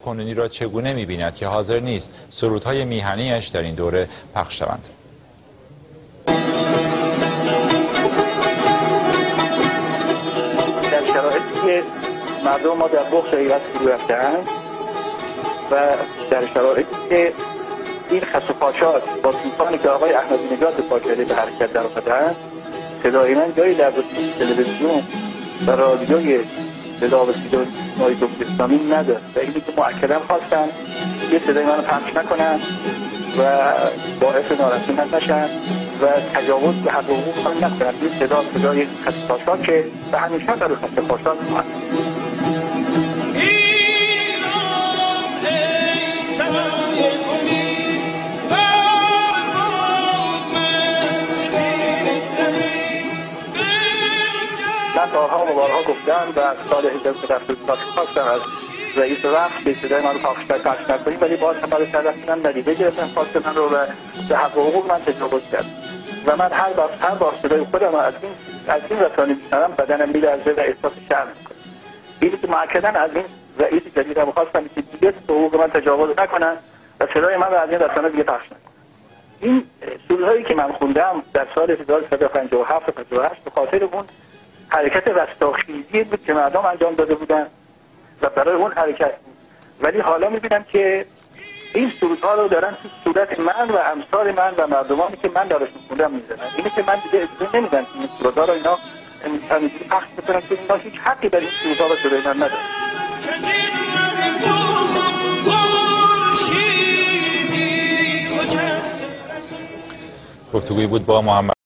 کنونی را چگونه می‌بیند که حاضر نیست سرودهای میهنی‌اش در این دوره پخش شوند. در شرایطی که مردم ما در بخش ایران فرو رفته‌اند و در شرایطی که این خس و خاشاک با طوفانی که آقای احمدی نژاد به پا کرده به حرکت در آمده‌اند، صدای من جایی در تلویزیون و رادیوی صدای جمهوری اسلامی ندارد و اینی که مؤکداً خواستن یه صدای منو پخش نکنن و باعث ناراحتی نشن و تجاوز به حق و حقوق من نکنن. این صدای خس و خاشاک و همیشه در خس و خاشاک خواهد. من بارها و بارها گفتم و سال 1970 خواستم از رئیس وقت که صدای من رو پخش نکنیم، ولی باز سفر سررفتن ندیده گرفتن خواست من رو و به حق و حقوق من تجاوز کرد و من هر بار صدای خودم از این رسانه میشنوم بدنم میلرزه و احساس شرم میکنم. اینی که مؤکداً از این رئیس جدیدم خواستم که دیگه به حقوق من تجاوز نکنن و صدای من رو از این رسانه دیگه پخش نکنن. این سرودهایی که من خوندم در سال 1357 و 58 به خاطر اون حرکت رستاخیزی بود که مردم انجام داده بودن و برای اون حرکت بود. ولی حالا میبینم که این سرودها رو دارن تو صورت من و امثال من و مردمانی که من دارشون خوندم میزنن. اینه که من دیگه اجازه نمیدم که این سرودها رو اینا همینجوری پخش بکنن که اینا هیچ حقی در این سرودها و صدای من ندارن. گفتگویی بود با محمد